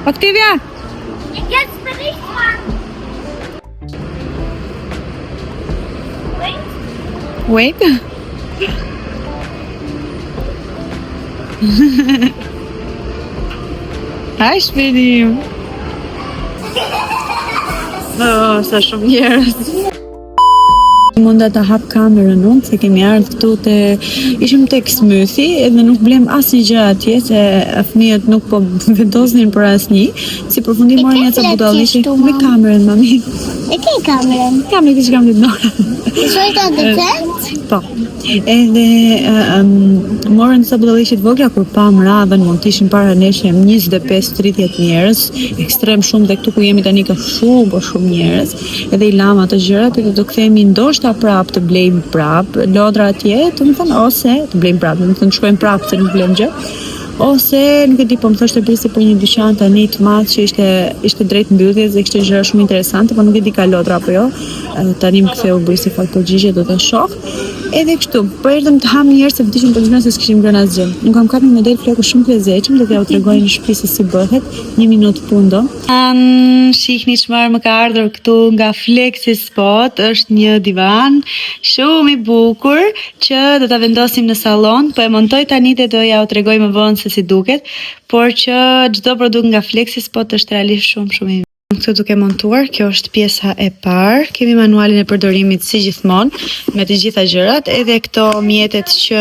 Octavia! Jetzt bin ich dran. Wait. Hi, Shpedi. Oh, sa shumë njerëz. Munda ta hap kamerën unë, se kemi ardhur këtu ishim tek Smythi edhe nuk blem asnjë gjë atje se fëmijët nuk po vendosnin për asnjë. Si përfundim morën një ca budallishi me kamerën, mami. E ke kamerën? Kamerën që kam ditë Nora. Shojta decent? Po. Edhe morën sa budallishi të vogla kur pam radhën, mund të ishin para nesh 25-30 njerëz, ekstrem shumë dhe këtu ku jemi tani ka shumë njerëz. Edhe i lam ato gjërat edhe do kthehemi ndoshta prap të blejmë prap lodra atje, do të thënë ose të blejmë prap, do të thënë shkojmë prap se nuk blejmë gjë. Ose nuk e di, po më thoshte Brisi për një dyqan tani të madh që ishte drejt mbylljes dhe kishte gjëra shumë interesante, po nuk e di ka lodra apo jo. Tani më ktheu Brisi fakt përgjigje, do ta shoh. Edhe kështu, po erdhëm të ham një herë se vdishim për gjëra se s'kishim ngrënë asgjë. Nuk kam kapur një model flokë shumë të lezetshëm, do t'ja u tregoj në shtëpi se si bëhet. 1 minutë pundo. Shihni çfarë më ka ardhur këtu nga Flexi Spot, është një divan shumë i bukur që do ta vendosim në sallon, po e montoj tani dhe do ja u tregoj më vonë se si duket, por që çdo produkt nga Flexi Spot është realisht shumë i Këtu duke montuar, kjo është pjesa e parë. Kemi manualin e përdorimit si gjithmonë, me të gjitha gjërat, edhe këto mjetet që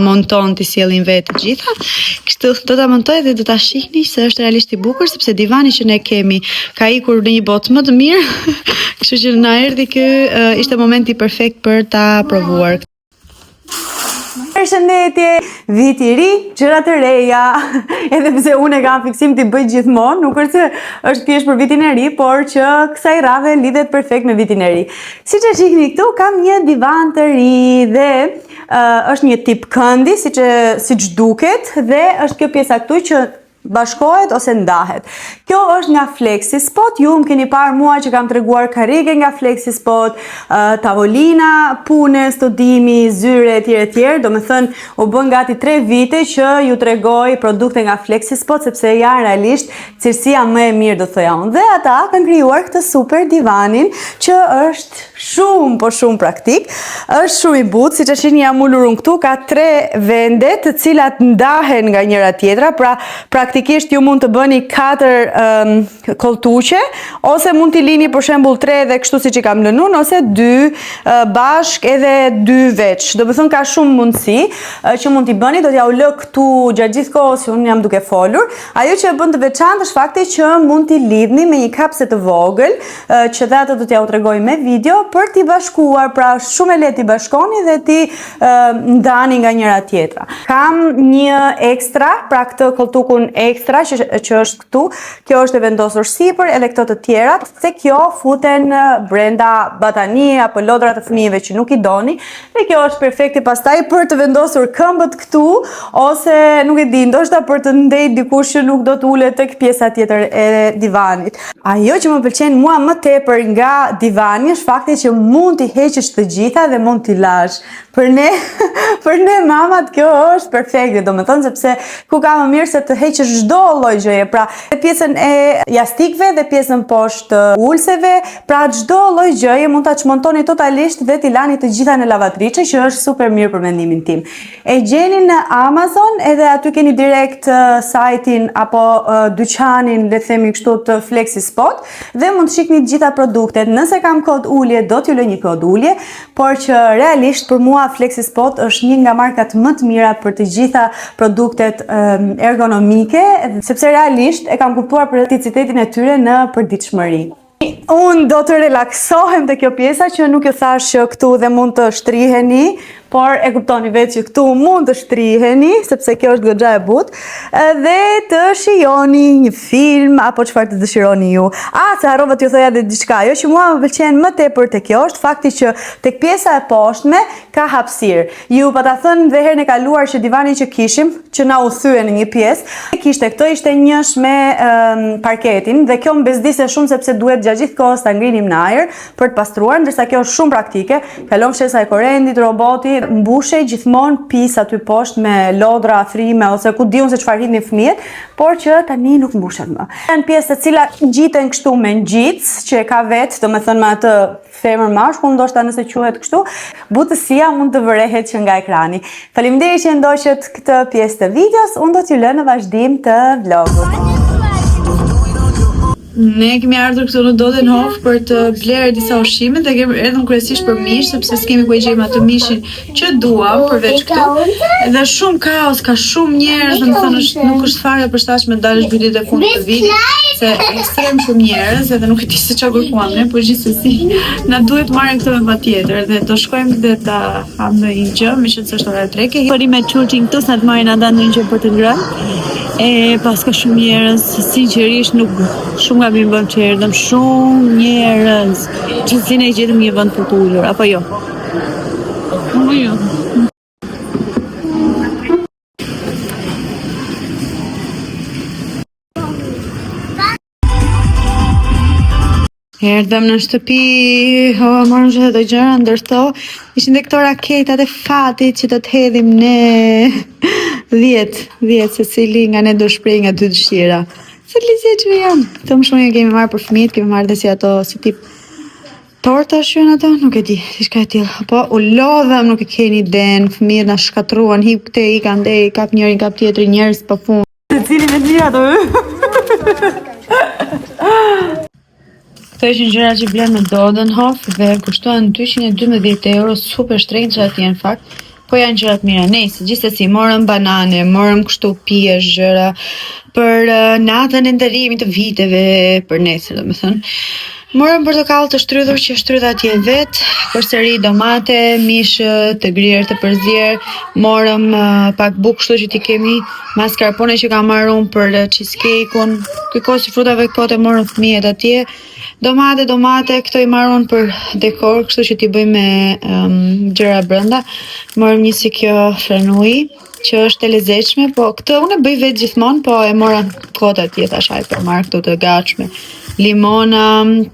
monton të sjellin vetë të gjitha. Kështu do ta montoj dhe do ta shihni se është realisht i bukur, sepse divani që ne kemi ka ikur në një botë më të mirë. Kështu që na erdhi ky ishte momenti perfekt për ta provuar. Përshëndetje, vit i ri, gjëra të reja, edhe pse unë e kam fiksim t'i bëj gjithmonë, nuk është se është thjesht për vitin e ri, por që kësaj radhe lidhet perfekt me vitin e ri. Siç e shihni këtu, kam një divan të ri dhe është një tip këndi, siç duket, dhe është kjo pjesa këtu që bashkohet ose ndahet. Kjo është nga Flexi Spot. Ju më keni parë mua që kam treguar karrige nga Flexi Spot, tavolina, pune, studimi, zyre etj. Do me thënë, u bën gati 3 vite që ju tregoj produkte nga Flexi Spot, sepse janë realisht cilësia më e mirë, do thoja unë. Dhe ata kanë krijuar këtë super divanin që është shumë praktik. Është shumë i butë, siç e shihni jam ulur unë këtu, ka 3 vende të cilat ndahen nga njëra tjetra, pra praktikisht ju mund të bëni 4 koltuqe, ose mund t'i lini për shembull 3 dhe kështu siç i kam lënë unë, ose 2 bashk edhe 2 veç. Do të thënë ka shumë mundësi që mund t'i bëni, do t'ja u lë këtu gjatë gjithë kohës që unë jam duke folur. Ajo që e bën të veçantë është fakti që mund t'i lidhni me një kapse të vogël, që dhe atë do t'ja u tregoj me video, për t'i bashkuar, pra shumë e lehtë t'i bashkoni dhe t'i ndani nga njëra tjetra. Kam një ekstra, pra këtë koltukun ekstra që është këtu, kjo është e vendosur sipër, edhe këto të tjerat, se kjo futen brenda batanie apo lodra të fëmijëve që nuk i doni, dhe kjo është perfekte pastaj për të vendosur këmbët këtu, ose nuk e di, ndoshta për të ndejt dikush që nuk do të ulet tek pjesa tjetër e divanit. Ajo që më pëlqen mua më tepër nga divani është fakti që mund t'i heqësh të gjitha dhe mund t'i lash. Për ne mamat kjo është perfekte, do me thënë, sepse ku ka më mirë se të heqësh çdo lloj gjëje, pra pjesën e jastikëve dhe pjesën poshtë ulseve, pra çdo lloj gjëje mund ta çmontoni totalisht dhe t'i lani të gjitha në lavatriçe, që është super mirë për mendimin tim. E gjeni në Amazon, edhe aty keni direkt sajtin apo dyqanin, le të themi kështu, të Flexi Spot, dhe mund të shikni të gjitha produktet. Nëse kam kod ulje, do t'ju lë një kod ulje, por që realisht për mua Flexi Spot është një nga markat më të mira për të gjitha produktet ergonomike, sepse realisht e kam kuptuar prakticitetin e tyre në përditshmëri. Unë do të relaksohem te kjo pjesa që nuk ju thash që këtu dhe mund të shtriheni, por e kuptoni vetë që këtu mund të shtriheni, sepse kjo është goxha e butë, dhe të shijoni një film apo çfarë të dëshironi ju. Se harrova t'ju thoja edhe diçka, ajo që mua më pëlqen më tepër te kjo është fakti që tek pjesa e poshtme ka hapësirë. Ju pa ta thënë dhe herën e kaluar që divani që kishim, që na u thyen në një pjesë, kishte këto, ishte njësh me parketin, dhe kjo më bezdiste shumë sepse duhet gjatë gjithë kohës ta ngrinim në ajër për të pastruar, ndërsa kjo është shumë praktike. Kalon fshesa e korrentit, roboti mbushej gjithmonë pis aty poshtë me lodra, thrime ose ku diun se çfarë hidhnin fëmijët, por që tani nuk mbushet më. Janë pjesë të cilat ngjiten kështu me ngjitës, që e ka vetë, domethënë me atë femër mashkull, ndoshta nëse quhet kështu, butësia mund të vërehet që nga ekrani. Faleminderit që ndoqët këtë pjesë të videos, unë do t'ju lë në vazhdim të vlogut. Ne kemi ardhur këtu në Dodenhof për të blerë disa ushqime dhe kemi erdhur kryesisht për mish, sepse s'kemi ku e gjejmë atë mishin që duam përveç këtu. Edhe shumë kaos, ka shumë njerëz, domethënë nuk është fare përshtatshme të dalësh 2 ditë e fundit të vitit, se ekstrem shumë njerëz, edhe nuk e di se çfarë kërkuam ne, por gjithsesi na duhet marrë këtë me patjetër dhe do shkojmë dhe ta ham ndonjë gjë, meqenëse është ora 3. Bëri me çurçin këtu sa të marrin ata ndonjë gjë për të ngrënë. E pas ka shumë njerëz, sinqerisht nuk shumë gabim bëm që erdhëm, shumë njerëz, që si ne gjetëm një vend për të ullur, apo jo? Apo jo? Erdhëm në shtëpi, marrëm që të gjëra, ndërto, ishin dhe këto raketat e fatit që do të hedhim ne 10 se cili nga ne do shprej nga 2 dëshira. Se lize që janë. Këto më shumë kemi marrë për fëmijët, kemi marrë dhe si ato, si tip torta shuen ato, nuk e di, diçka e tillë. Po u lodhëm, nuk e keni iden, fëmijët na shkatruan, hip këte, i kanë dej, kap njërin, kap tjetri, njerëz pa fund. Se cili me të mira ato. Këto ishin gjëra që blen në Dodenhof dhe kushtuan 212 euro, super shtrenjtë që atje në fakt, po janë gjërat mira. Nejse, gjithsesi morëm banane, morëm kështu pijesh, gjëra për natën e ndërimit të viteve, për nesër domethënë. Morëm portokall të shtrydhur që shtrydha atje vet, përsëri domate, mish të grirë të përzier, morëm pak bukë kështu që ti kemi, mascarpone që kam marrë unë për cheesecake-un, kërkosi frutave kote morëm fëmijët atje. Domate, këto i marrën për dekor, kështu që t'i bëjmë me gjëra brenda. Morëm një si kjo frenui, që është e lezetshme, po këtë unë e bëj vetë gjithmonë, po e mora kota atje tash ai për marrë këto të gatshme. Limona,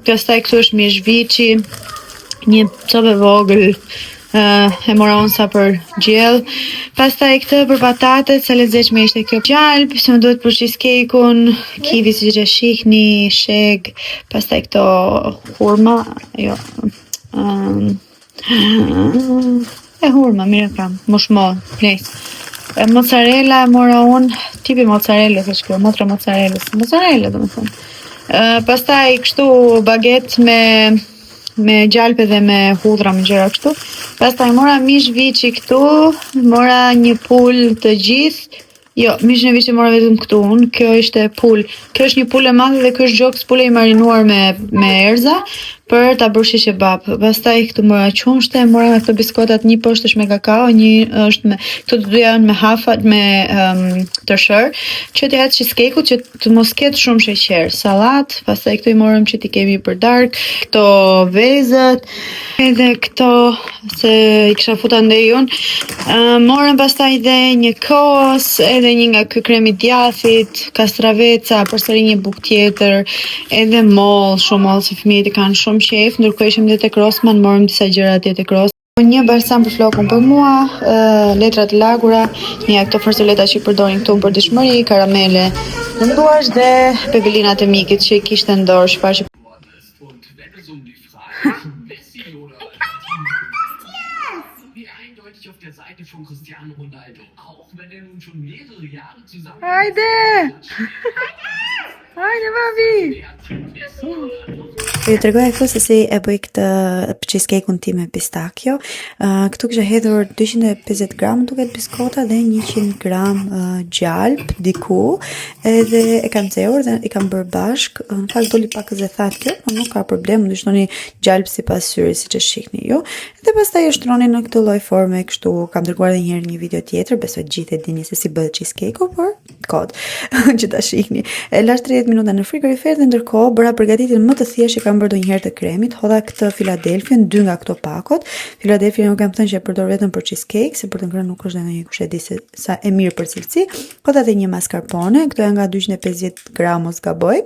pastaj këtu është mishviçi, një copë vogël, e mora unë sa për gjell. Pastaj këtë për patatet, sa lezetshme ishte kjo gjalp, se më duhet për cheesecake-un, kiwi si që shihni, sheg, pastaj këto hurma, jo, hurma, mire kam, mushmon, nejse. Mozzarella e mora unë, tipi mozzarella, se shkjo, mozzarella do më thëmë. Pastaj kështu baget me gjalpe dhe me hudhra me gjëra kështu. Pastaj mora mish viçi këtu, mora një pul të gjithë. Jo, mishin e viçi mora vetëm këtu unë. Kjo ishte pul. Kjo është një pul e madhe dhe kjo është gjoks pule i marinuar me erza për ta bërë shish kebab. Pastaj këtu mora qumshte, mora me këto biskotat, një poshtë është me kakao, një është me këto të dy janë me hafat me tërshër, që të jetë cheesecake-u që të mos ketë shumë sheqer, sallat, pastaj këto i morëm që t'i kemi për dark, këto vezët, edhe këto se i kisha futa ndej unë. Morëm pastaj dhe një kos, edhe një nga ky kremi djathit, kastraveca, përsëri një bukë tjetër, edhe moll, shumë moll se fëmijët i kanë shumë qef, ndërkohë ishim dhe tek Rossmann, morëm disa gjëra atje tek Rossmann. Një balsam për flokun për mua, letra të lagura, një këto fërsoleta që i përdorin këtu për dëshmëri, karamele në nduash dhe pepelinat e mikit që i kishte në dorë, shpar që auf der Seite von Cristiano Ronaldo, auch wenn er nun schon mehrere Jahre zusammen Haydi! Haydi babi! Ju tregoj këtu se si e bëj këtë cheesecake-un tim me pistachio. Këtu kisha hedhur 250 gram duket biskota dhe 100 gram gjalp diku, edhe e kam nxehur dhe i kam bërë bashk. Në fakt doli pak zethat kjo, por nuk ka problem, mund të shtoni gjalp sipas syrit siç e shihni ju. Dhe pastaj e shtroni në këtë lloj forme kështu. Kam dërguar edhe një herë një video tjetër, besoj gjithë e dini se si bëhet cheesecake-u, por kod që ta shihni. E lash 30 minuta në frigorifer dhe ndërkohë bëra përgatitjen më të thjeshtë që kam bërë ndonjëherë të kremit. Hodha këtë Philadelphia, 2 nga këto pakot. Philadelphia nuk kam thënë që e përdor vetëm për cheesecake, se për të ngrënë nuk është ndonjë kush e di se sa e mirë për cilësi. Hodha edhe një mascarpone, këto janë nga 250 gram mos gaboj.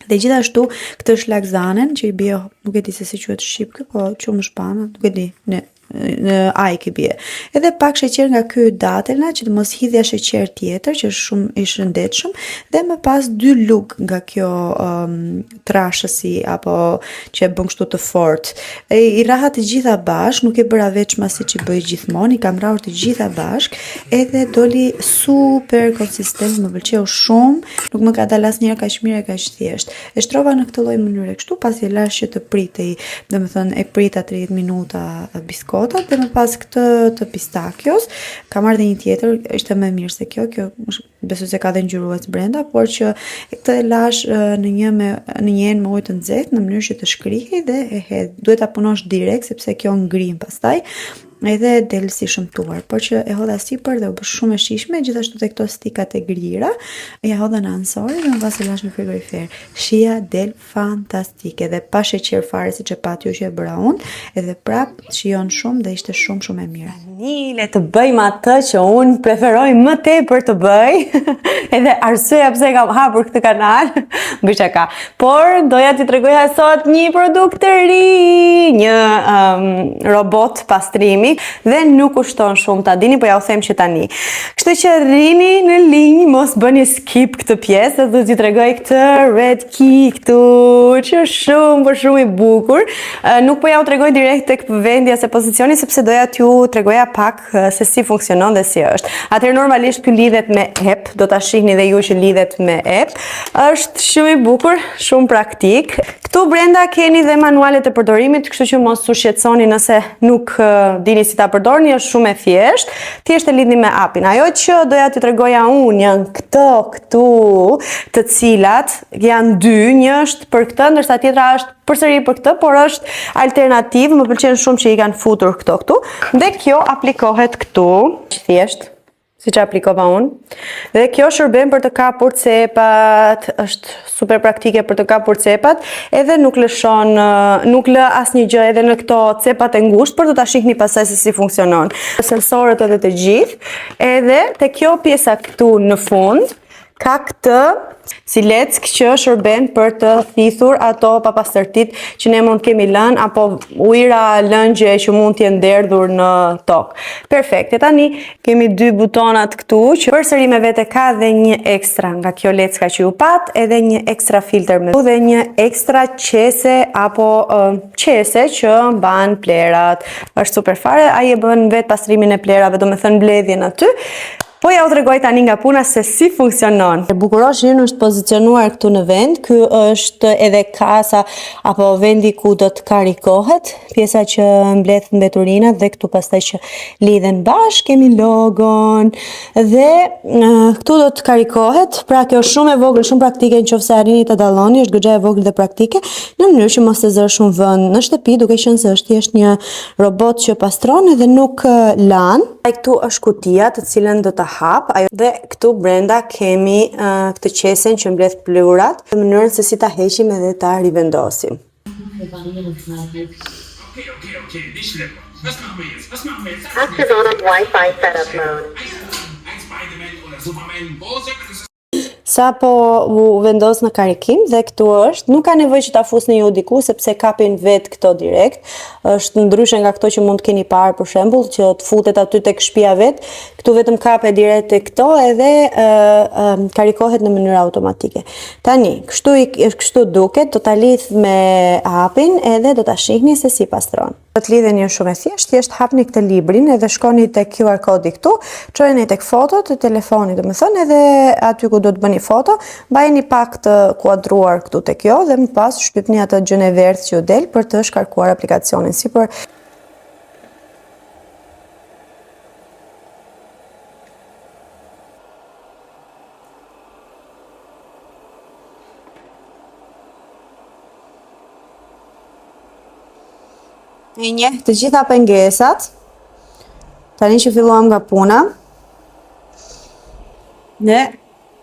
Dhe gjithashtu këtë shlakzanen që i bie, nuk e di se si quhet shqip kë, po qumë shpana, nuk e di, ne ajk i bie. Edhe pak sheqer nga ky datelna që të mos hidhja sheqer tjetër që është shumë i shëndetshëm dhe më pas 2 lug nga kjo trashësi apo që e bën kështu të fortë. I raha të gjitha bashk, nuk e bëra veçma siç i bëj gjithmonë, i kam rrahur të gjitha bashk, edhe doli super konsistent, më pëlqeu shumë, nuk më ka dalë asnjëherë kaq mirë e kaq thjesht. E shtrova në këtë lloj mënyre kështu, pasi e lash që të pritej, domethënë e prita 30 minuta biskotat dhe më pas këtë të pistakios. Kam marrë një tjetër, ishte më mirë se kjo besoj se ka dhe ngjyrues brenda, por që këtë e lash në një enë me ujë të nxehtë në mënyrë që të shkrihej dhe e hedh. Duhet ta punosh direkt sepse kjo ngrin pastaj. Edhe del si shëmtuar, por që e hodha sipër dhe u bë shumë e shijshme, gjithashtu te këto stikat e grira, ja hodha në ansori dhe më pas e lash në frigorifer. Shija del fantastike dhe pa sheqer fare siç e pati ju që e bëra unë, edhe prap shijon shumë dhe ishte shumë e mirë. Tani le të bëjmë atë që unë preferoj më tepër të bëj, edhe arsyeja pse kam hapur këtë kanal, bëj çaka. Por doja t'ju tregoja sot një produkt të ri, një robot pastrimi dhe nuk kushton shumë, ta dini, po ja u them që tani. Kështu që rrini në linjë, mos bëni skip këtë pjesë, dhe t'ju tregoj këtë red key këtu, që shumë i bukur. Nuk po ja u tregoj direkt tek vendja se pozicioni, sepse doja t'ju tregoja pak se si funksionon dhe si është. Atëherë normalisht ky lidhet me app, do ta shihni dhe ju që lidhet me app. Është shumë i bukur, shumë praktik. Këtu brenda keni dhe manualet e përdorimit, kështu që mos u shqetësoni nëse nuk dini si ta përdorni, është shumë e thjeshtë. Thjesht e lidhni me appin. Ajo që doja t'ju tregoja unë janë këtu, të cilat janë 2, një është për këtë, ndërsa tjetra është përsëri për këtë, por është alternativë, më pëlqen shumë që i kanë futur këtu. Dhe kjo aplikohet këtu, thjesht, si që aplikova unë. Dhe kjo shërben për të kapur cepat, është super praktike për të kapur cepat, edhe nuk lë asnjë gjë edhe në këto cepat e ngushtë, për të ta shihni pasaj se si funksionon. Sensorët edhe të gjithë, edhe te kjo pjesa këtu në fund, ka këtë si leck që shërben për të thithur ato papastërtit që ne mund kemi lënë, apo ujëra, lëngje që mund t'jenë derdhur në tokë. Perfekt. E tani kemi 2 butonat këtu që përsëri me vete ka dhe një ekstra nga kjo lecka që ju pat, edhe një ekstra filter me dhe një ekstra qese apo qese që mban plerat. Është super fare, ai e bën vetë pastrimin e plerave, do me thënë mbledhjen aty. Po ja u tregoj tani nga puna se si funksionon. Bukuroshin është pozicionuar këtu në vend, ky është edhe kasa apo vendi ku do të karikohet, pjesa që mbledh mbeturinat dhe këtu pastaj që lidhen bashkë, kemi logon dhe këtu do të karikohet. Pra kjo është shumë e vogël, shumë praktike nëse arrini ta dalloni, është goxha e vogël dhe praktike, në mënyrë që mos të zërë shumë vend në shtëpi, duke qenë se është thjesht një robot që pastron dhe nuk lan. Këtu është kutia të cilën do ta hap, dhe këtu brenda kemi këtë qesen që mbledh pluhurat, në mënyrën se si ta heqim edhe ta rivendosim. Okay, nicht schlimm. Was machen wir jetzt? Active on Wi-Fi setup mode. Spider-Man oder Superman. Wo soll das? Sa po u vendos në karikim dhe këtu është, nuk ka nevojë që ta fusni ju diku sepse kapin vetë këto direkt. Është ndryshe nga këto që mund të keni parë për shembull, që të futet aty tek shtëpia vet. Këtu vetëm kape direkt tek këto edhe karikohet në mënyrë automatike. Tani, kështu duket, do ta lidh me appin edhe do ta shihni se si pastron. Do të lidheni shumë e thjesht hapni këtë librin edhe shkoni tek QR kodi këtu, çojeni tek fotot të telefonit, domethënë edhe aty ku do të bëni foto, mbajeni pak të kuadruar këtu tek kjo dhe më pas shtypni atë gjën e verdhë që ju del për të shkarkuar aplikacionin sipër. E njeh të gjitha pengesat. Tani që filluam nga puna. Ne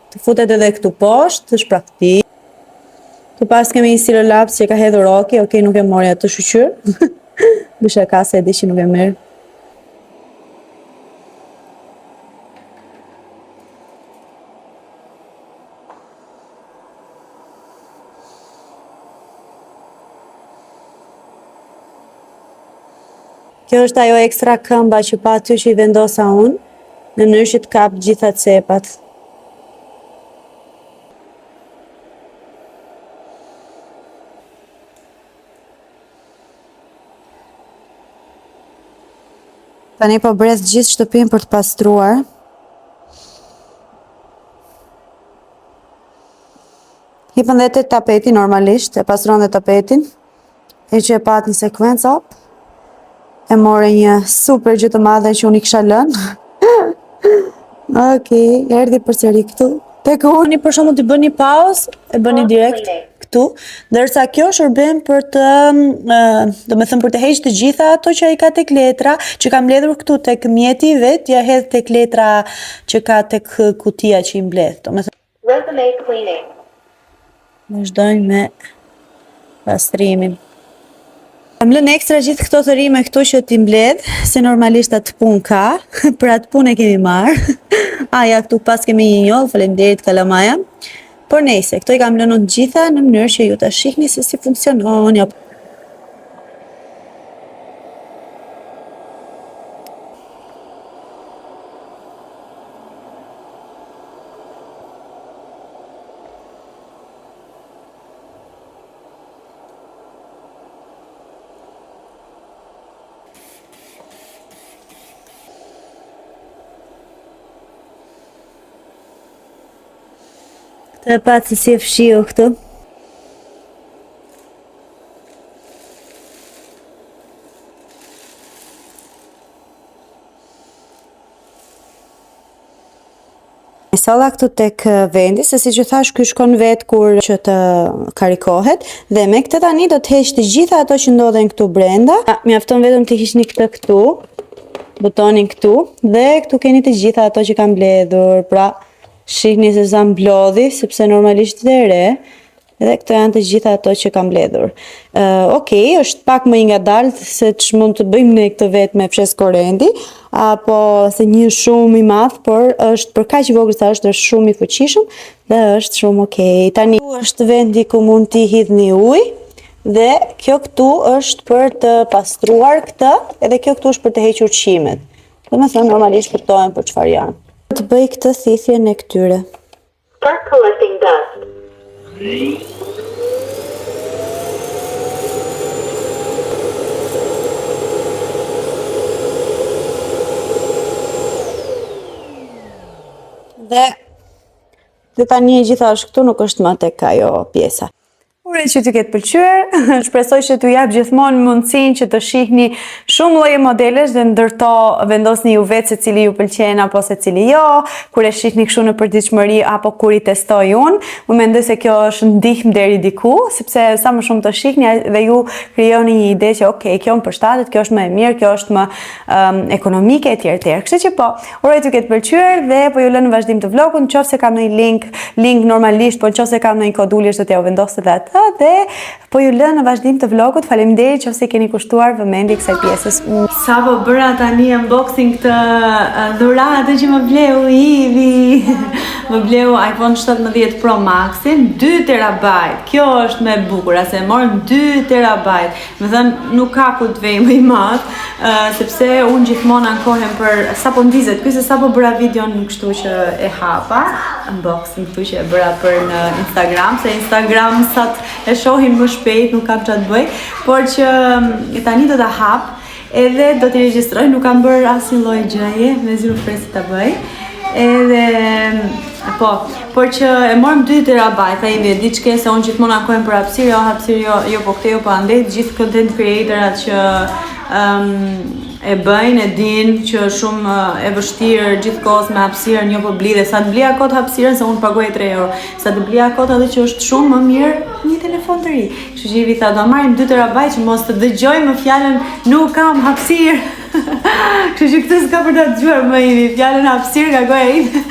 të futet edhe këtu poshtë, është praktik. Të pas kemi një silolaps që ka hedhur Roki, okej, nuk e mori atë shqyr. Bësha ka se e di që nuk e merë. Kjo është ajo ekstra këmba që pa ty që i vendosa unë, në mënyrë që të kap gjitha cepat. Tani po brez gjithë shtëpinë për të pastruar. Hipën dhe të tapeti normalisht, e pastron dhe tapetin. E që e pat një sekuencë, e more një super gjë të madhe që unë i kisha lënë. Okej, erdhi përsëri këtu. Tek unë për shembull të bëni pauzë, e bëni direkt këtu, ndërsa kjo shërben për të, domethënë për të heqë të gjitha ato që ai ka tek letra, që ka mbledhur këtu tek mjeti vet, ja hedh tek letra që ka tek kutia që i mbledh. Domethënë Resume cleaning. vazhdojmë me pastrimin. Kam lënë ekstra gjithë këto të rime këtu që t'i mbledh, se normalisht atë punë ka, për atë punë e kemi marrë. Ja, këtu pas kemi një njollë, faleminderit kalamaja. Por nejse, këto i kam lënë të gjitha në mënyrë që ju ta shihni se si funksionon. Të patë se si e fshiu këtu. Solla këtu tek vendi, se si që thash, ky shkon vet kur që të karikohet, dhe me këtë tani do të heq të gjitha ato që ndodhen këtu brenda. Mjafton vetëm të hiqni këtë këtu, butonin këtu, dhe këtu keni të gjitha ato që kam mbledhur. Pra, shihni se sa mblodhi, sepse normalisht dhe re, edhe këto janë të gjitha ato që kam mbledhur. Okej, është pak më i ngadalt se ç'mund të bëjmë ne këtë vetë me fshes korrendi, apo se një shumë i madh, por është për kaq i vogël sa është shumë i fuqishëm dhe është shumë okej. Tani është vendi ku mund t'i hidhni ujë dhe kjo këtu është për të pastruar këtë, edhe kjo këtu është për të hequr qimet. Domethënë normalisht kuptohen për çfarë janë. Të bëj këtë thithjen e këtyre. Start collecting dust. Dhe tani e gjitha është këtu, nuk është më tek ajo pjesa. Uroj që t'ju ketë pëlqyer, shpresoj që t'ju jap gjithmonë mundësinë që të shihni shumë lloje modelesh dhe ndërto vendosni ju vetë se cili ju pëlqen apo se cili jo, kur e shihni kështu në përditshmëri apo kur i testoj unë. Unë mendoj se kjo është ndihmë deri diku, sepse sa më shumë të shihni dhe ju krijoni një ide që okay, kjo më përshtatet, kjo është më e mirë, kjo është më ekonomike etj. Kështu që po, uroj t'ju ketë pëlqyer dhe po ju lë në vazhdim të vlogut, nëse kam ndonjë link normalisht, po nëse kam ndonjë kod uljesh do t'ja u vendos edhe atë. Dhe po ju lë në vazhdim të vlogut. Faleminderit nëse keni kushtuar vëmendje kësaj pjesës. Sa po bëra tani unboxing të dhuratë që më bleu Ivi. Më bleu iPhone 17 Pro Maxin 2 TB. Kjo është më e bukur, se morëm 2 TB. Më thënë nuk ka ku të vej më i madh, sepse unë gjithmonë ankohem për sapo ndizet. Ky se sapo bëra videon kështu që e hapa unboxing këtu që e bëra për në Instagram, se Instagram e shohin më shpejt, nuk kam çfarë të bëj, por që tani do ta hap, edhe do t'i regjistroj, nuk kam bërë asnjë lloj gjëje, mezi nuk pres ta bëj. Edhe por që e morëm 2 TB, ai vjen diçka se unë gjithmonë ankohem për hapësirë, jo po këtej, po andej gjithë content creatorat që e bëjnë, e din që shumë e vështirë gjithkohës me hapësirën, jo po blidhe, sa të blija kot hapësirën se unë paguaj 3 euro, sa të blija kot edhe që është shumë më mirë një telefon të ri. Kështu që i tha do marrim 2 TB që mos të dëgjoj më fjalën nuk kam hapësirë. Kështu që këtë s'ka për ta dëgjuar më Ivi, fjalën hapësirë nga goja ime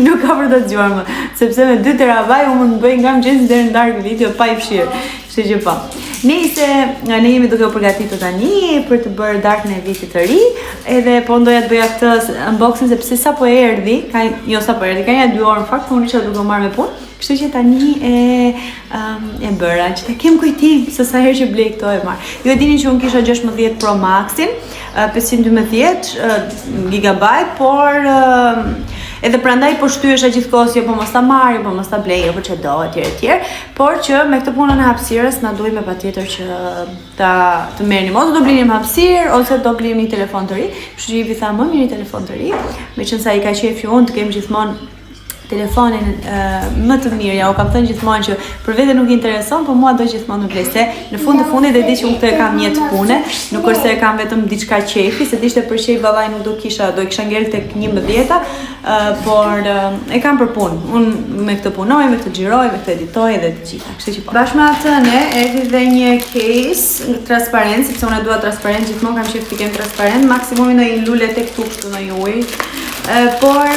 nuk ka për ta dëgjuar më, sepse me 2 TB unë mund të bëj nga mëngjesi deri në darkë video pa i fshirë. Kështu që po. Nëse ne jemi duke u përgatitur tani për të bërë darkën e vitit të ri, edhe po ndoja të bëja këtë unboxing sepse sapo erdhi, ka një 2 orë në fakt, unë isha duke u marrë me punë. Kështu që tani e bëra që ta kem kujtim se sa herë që blej këto e marr. Ju e dini që unë kisha 16 Pro Maxin, 512 GB, por edhe prandaj po shtyesha gjithkohës, jo po mos ta marr, po mos ta blej, po ç'do etj. Por që me këtë punën e hapësirës na duhet patjetër që të merrni ose do blini hapësirë ose do blini një telefon të ri. Kështu që i vi tha më mirë një telefon të ri, meqense ai ka qejf unë të kem gjithmonë telefonin më të mirë. Ja u kam thënë gjithmonë që për vete nuk i intereson, por mua do gjithmonë më blej, se në fund të fundit e di që unë këtë e kam një të pune, nuk është se e kam vetëm diçka qefi, se dishte për qef vallai nuk do kisha ngel tek 11-ta, por e kam për punë. Unë me këtë punoj, me këtë xhiroj, me këtë editoj dhe të gjitha. Kështu që bashkë me atë ne erdhi dhe një case transparent, sepse unë e dua transparent, gjithmonë kam qef të kem transparent, maksimumi në një lule tek këtu kështu në ujë. Por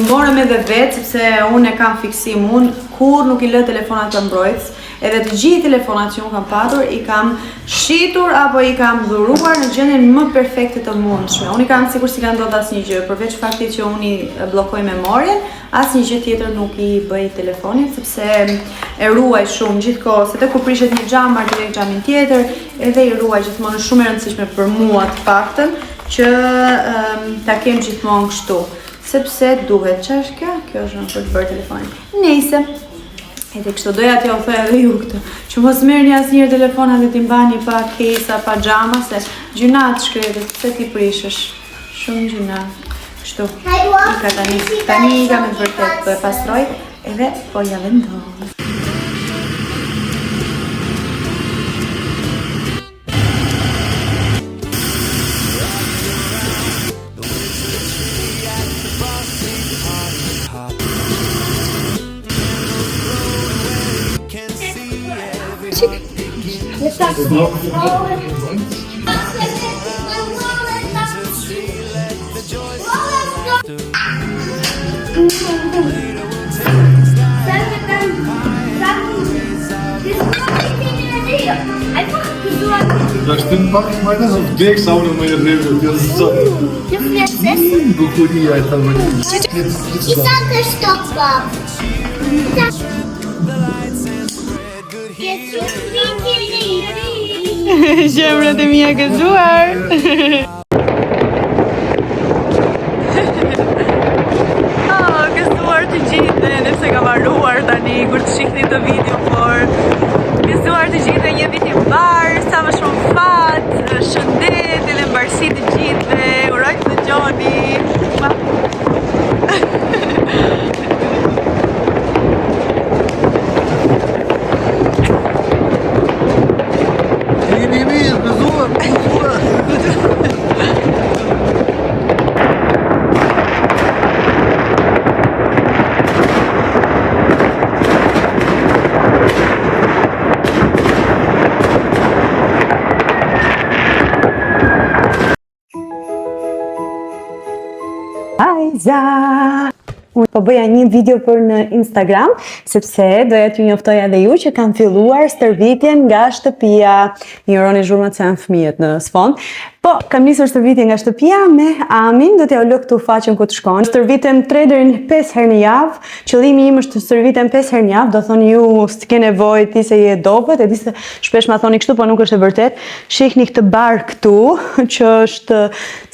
mborëm edhe vetë, sepse unë e kam fiksim, unë kur nuk i lë telefonat të mbrojtës, edhe të gjithë telefonat që unë kam patur, i kam shitur apo i kam dhuruar në gjendjen më perfekte të mundshme. Unë i kam sikur si ka ndodhur asnjë gjë, përveç faktit që unë i bllokoj memorien, asnjë gjë tjetër nuk i bëj telefonit, sepse e ruaj shumë gjithkohë, se kur prishet një xham, marr direkt xhamin tjetër, edhe i ruaj gjithmonë, shumë e rëndësishme për mua të paktën që ta kem gjithmonë kështu, sepse duhet. Çfarë është kjo? Kjo është për të bërë telefonin. Nëse edhe kështu doja t'ju thoj edhe ju këtë, që mos merrni asnjëherë telefonat dhe t'i mbani pa kesa, pa xhama, se gjunat shkretet, se ti prishësh. Shumë gjuna. Kështu. Tani i kam të vërtet, po e pastroj edhe po ja vendoj. Da stimmt manchmal das auf Weg sauber meine Rede. Das ist so. Bukuria это мы. Saka stop, Bob. Gjemrat e mia gëzuar. Gëzuar të gjithë, nëse ka varuar tani kur të shihni të video, por gëzuar të gjithë një vit i mbar, sa më shumë fat, shëndet dhe mbarësi të gjithëve, uroj të dëgjoni. Hajza! Unë po bëja një video për në Instagram, sepse doja t'ju njoftoja edhe ju që kam filluar stërvitjen nga shtëpia. Një uroni zhurmat se janë fëmijët në sfond. Po, kam nisur stërvitjen nga shtëpia me Amin, do t'ja u lë këtu faqen ku të shkon. Stërvitem 3 deri në 5 herë në javë. Qëllimi im është të stërvitem 5 herë në javë, do thoni ju s'ke nevojë ti se je dobët, e di se shpesh ma thoni kështu, po nuk është e vërtet. Shihni këtë bar këtu, që është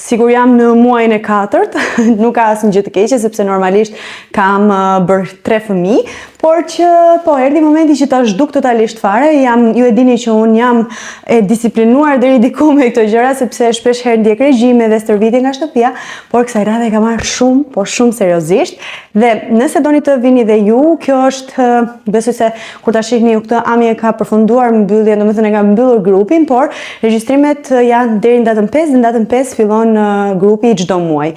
sigur jam në muajin e 4, nuk ka asnjë gjë të keqe sepse normalisht kam bërë 3 fëmijë, por që po erdhi momenti që ta zhduk totalisht fare. Ju e dini që unë jam e disiplinuar deri diku me këto gjëra, sepse shpesh herë ndjek regjime dhe stërvitje nga shtëpia, por kësaj radhe e kam marrë shumë, po shumë seriozisht. Dhe nëse doni të vini dhe ju, kjo është, besoj se kur ta shihni ju këtë, Ami e ka përfunduar mbylljen, domethënë e ka mbyllur grupin, por regjistrimet janë deri në datën 5, dhe në datën 5 fillon grupi çdo muaj.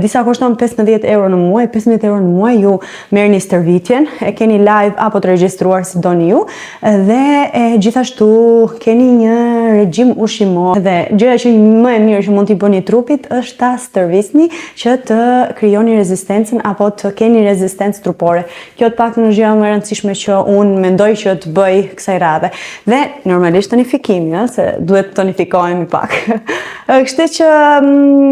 Disa kushton 15 euro në muaj, 15 euro në muaj ju merrni stërvitjen, e keni live apo të regjistruar si doni ju, dhe gjithashtu keni një regjim ushqimor dhe gjëja që më e mirë që mund t'i bëni trupit është ta stërvisni që të krijoni rezistencën apo të keni rezistencë trupore. Kjo të paktën është gjëja më e rëndësishme që unë mendoj që të bëj kësaj radhe. Dhe normalisht tonifikimi, se duhet të tonifikohemi pak. Kështu që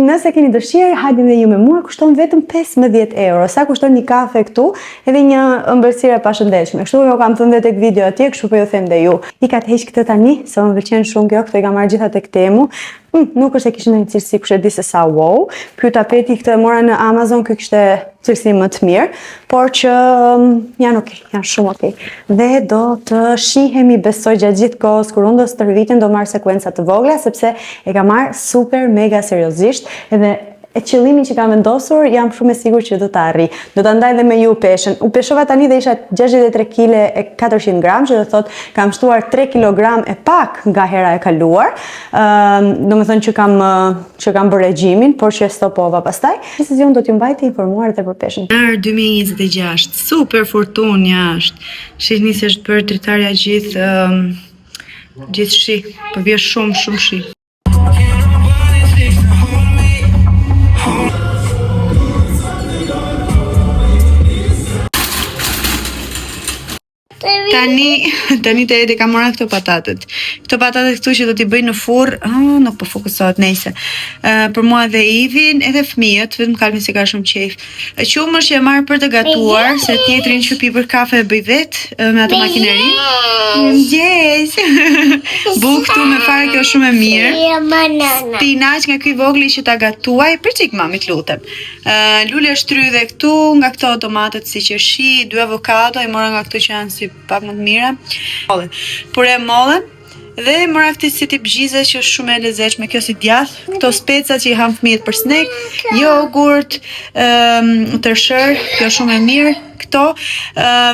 nëse keni dëshirë, hajde dhe ju me mua, kushton vetëm 15 euro. Sa kushton një kafe këtu, edhe një ëmbëlsirë e pashëndetshme. Kështu jo kam thënë dhe tek video atje, kështu po ju them dhe ju. I ka të heq këtë tani, se më pëlqen shumë kjo, këto i kam marrë gjitha tek Temu. Nuk është se kishte një cilësi kush e di se sa wow. Ky tapeti këtë e mora në Amazon, ky kishte cilësi më të mirë, por që janë okay, janë shumë okay. Dhe do të shihemi besoj gjatë gjithë kohës kur unë do stërvitem, do marr sekuenca të vogla sepse e kam marr super mega seriozisht edhe e qëllimin që kam vendosur, jam shumë e sigurt që do ta arrij. Do ta ndaj dhe me ju peshën. U peshova tani dhe isha 63 kg e 400 gram, që do thot kam shtuar 3 kg e pak nga hera e kaluar. Do të thonë që kam bërë regjimin, por që stopova pastaj. Në sezion do t'ju mbaj të informuar edhe për peshën. 2026, super fortunë jashtë. Shihni se është bërë dritarja gjithë shi, po vjen shumë shi. Tani të edhe kam marrë këto patatet. Këto patatet këtu që do t'i bëj në furr, nuk po fokusohet nejse. Për mua dhe Ivin, edhe fëmijët, vetëm kalmin se ka shumë qejf. Qumë është që e marrë për të gatuar, se tjetrin që pi për kafe e bëj vetë me atë makinerin. Yes! Buk këtu me fare kjo shumë e mirë. Spinaq nga ky vogli që ta gatuaj, për çik mamit lutem. Lule shtrydhe dhe këtu nga këto tomatet si qershi, 2 avokado, e mora nga këto që janë si pak më të mira. Por e mollem dhe mora këtë si tip gjize që është shumë e lezetshme, kjo si djath, këto specat që i han fëmijët për snack, jogurt, tërshër, kjo shumë e mirë. Këto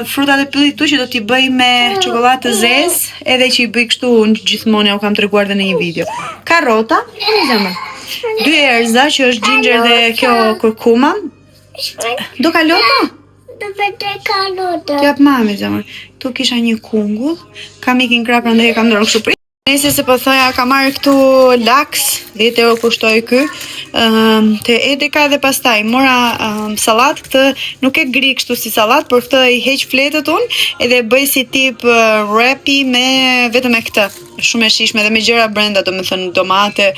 frutat e pyllit këtu që do t'i bëj me çokoladë të zezë, edhe që i bëj kështu gjithmonë, u kam treguar edhe në një video. Karrota, 2 erza që është ginger dhe kjo kurkuma. Do kalota? Do vete kalota. Jap mami zemër. Tu kisha një kungull, kam ikin krap prandaj e kam ndërruar kështu. Nëse se po thoja, kam marrë këtu laks, 10 euro kushtoi ky. Te edeka dhe pastaj mora sallat, këtë nuk e gri kështu si sallat, por këtë i heq fletët unë edhe bëj si tip wrapi me vetëm me këtë. Shumë e shishme dhe me gjëra brenda, domethënë domate,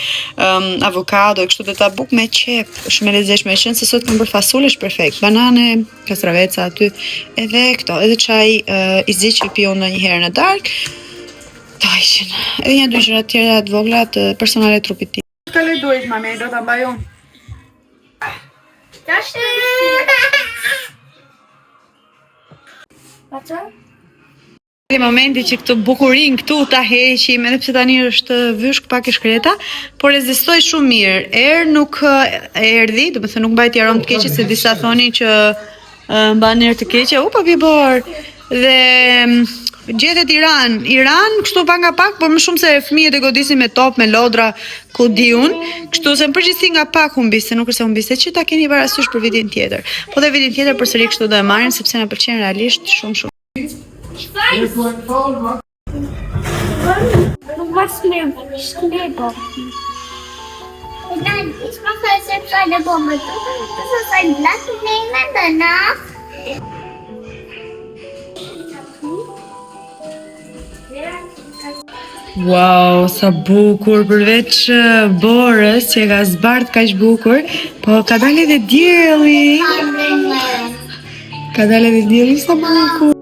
avokado, kështu do ta buk me qep. Shumë e lezetshme, qenë se sot kam bërë fasule, është perfekt. Banane, kastraveca aty, edhe këto, edhe çaj i zi që piu ndonjëherë në darkë. To ishin. Edhe një 2 gjëra tjera të vogla të personale trupit tim. Kaloj duhet mami, do ta mbaj unë. Tash. Në momenti që këtë bukurin këtu ta heqim, edhe pse tani është vyshk pak e shkreta, por rezistoi shumë mirë. Nuk erdhi, do të thënë nuk mbajti aromë të keqe, se disa thoni që mban erë të keqe. Po vi bor. Dhe gjetet Iran, kështu pa nga pak, por më shumë se fëmijët e godisin me top, me lodra, ku di unë, kështu se në përgjithësi nga pak humbis, se nuk është se humbis, se që ta keni parasysh për vitin tjetër. Po dhe vitin tjetër përsëri kështu do e marrim, sepse na pëlqen realisht shumë. Nuk mas shklebo. Dan, ich mache jetzt eine Bombe. Das ist ein Blatt nehmen danach. Wow, sa bukur, përveç borës që ka zbardh kaq bukur, po ka dalë edhe dielli. Ka dalë edhe dielli sa bukur.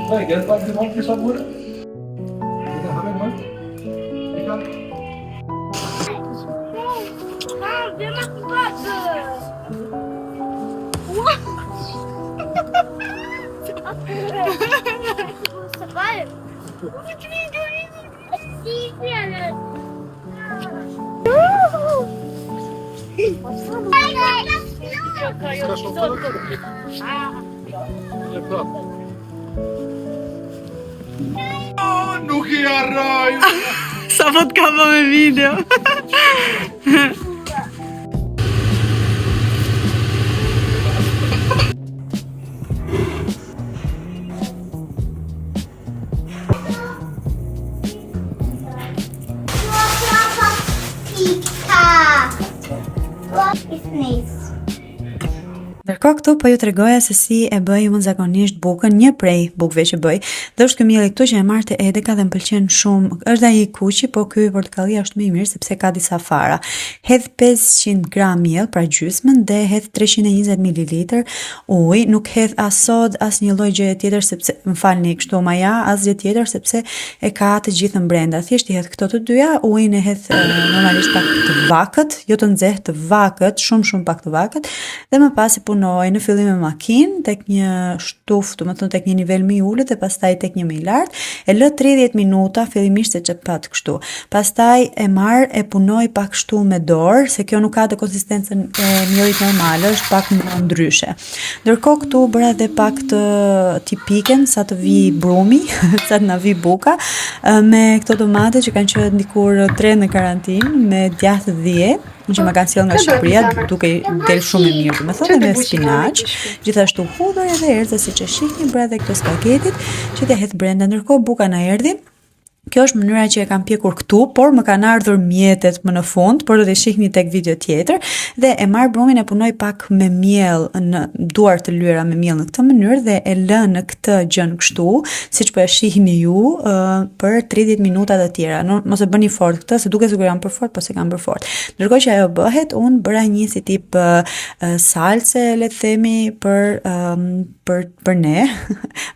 Hey, get back the monkey somewhere. You have it, man. Nuk I harroj. Sa po të kapa me video. Ndërkohë këtu po ju tregoja se si e bëj unë zakonisht bukën, një prej bukëve që bëj. Dhe është ky mielli këtu që e marr te Edeka dhe më pëlqen shumë. Është ai kuqi, po ky portokalli është më i mirë sepse ka disa fara. Hedh 500 gram miell, pra gjysmën, dhe hedh 320 ml ujë, nuk hedh as sod, as një lloj gjëje tjetër sepse më falni kështu maja, as gjë tjetër sepse e ka të gjithën brenda. Thjesht i hedh këto të dyja, ujin e hedh normalisht pak të vakët, jo të nxehtë, të vakët, shumë pak të vakët, dhe më pas i punoj në fillim me makinë tek një shtufë, domethënë tek një nivel më i ulët dhe pastaj tek një më i lartë, e lë 30 minuta fillimisht se çepat kështu. Pastaj e marr e punoj pak kështu me dorë, se kjo nuk ka të konsistencën e miellit normale, është pak më ndryshe. Ndërkohë këtu bëra edhe pak të tipiken sa të vi brumi, sa të na vi buka, me këto domate që kanë qenë dikur 3 në karantinë, me djathë dhije, që më kanë sjellë nga Shqipëria, duke del shumë e mirë, domethënë me spinaq, gjithashtu hudhër edhe erëza siç e shihni, bëra edhe këto spagetit që t'ia hedh brenda. Ndërkohë buka na erdhi. Kjo është mënyra që e kam pjekur këtu, por më kanë ardhur mjetet më në fund, por do të shihni tek video tjetër, dhe e marr brumin e punoj pak me miell në duar të lyera me miell në këtë mënyrë dhe e lë në këtë gjën kështu, siç po e shihni ju, për 30 minuta të tjera. Mos e bëni fort këtë, se duket sikur jam për fort, po se kam për fort. Ndërkohë që ajo bëhet, unë bëra një si tip salse, le të themi, për ne,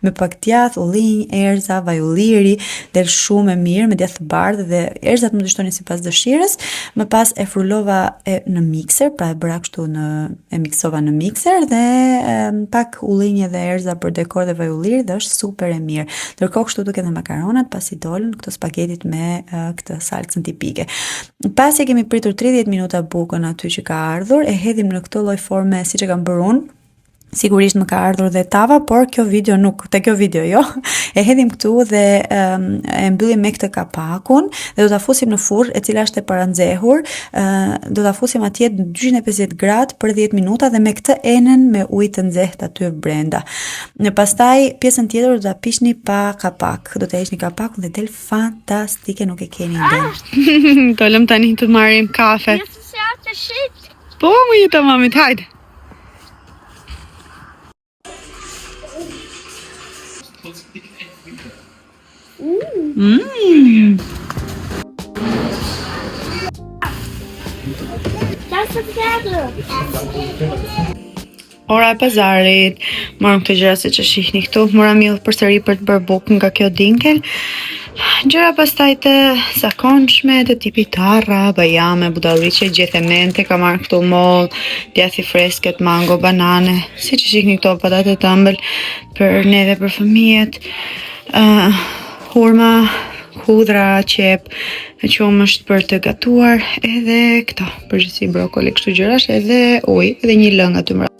me pak djath, ullinj, erza, vaj ulliri, del shumë e mirë me djathë të bardhë dhe erëzat më të shtoni sipas dëshirës. Më pas e frullova në mikser, pra e bëra kështu e miksova në mikser dhe pak ullinje dhe erëza për dekor dhe vaj ulliri dhe është super e mirë. Ndërkohë kështu duket edhe makaronat pasi dolën këto spagetit me këtë salcën tipike. Pasi kemi pritur 30 minuta bukën aty që ka ardhur, e hedhim në këtë lloj forme siç e kam bërë unë. Sigurisht më ka ardhur dhe tava, por kjo video nuk, te kjo video jo. E hedhim këtu dhe e mbyllim me këtë kapakun dhe do ta fusim në furrë e cila është e paranxehur. Do ta fusim atje në 250 gradë për 10 minuta dhe me këtë enën me ujë të nxehtë aty brenda. Pastaj pjesën tjetër do ta piqni pa kapak. Do të heqni kapakun dhe del fantastike, nuk e keni ndonjë. Dolëm tani të marrim kafe. Po, më jeta mamit, hajde. Ora e pazarit, marrëm këtë gjëra siç e shihni këtu, mora miell përsëri për të bërë bukë nga kjo dinkel. Gjëra pastaj të zakonshme, të tipit tarra, bajame, budalliqe, gjethemente, ka marrë këtu moll, djathi freskët, mango, banane, siç e shihni këto, patate të ëmbël për ne dhe për fëmijët, hurma, hudhra, qep, qumësht për të gatuar, edhe këto, përgjithësi brokoli, kështu gjërash, edhe ujë, edhe një lëng aty mbrapa.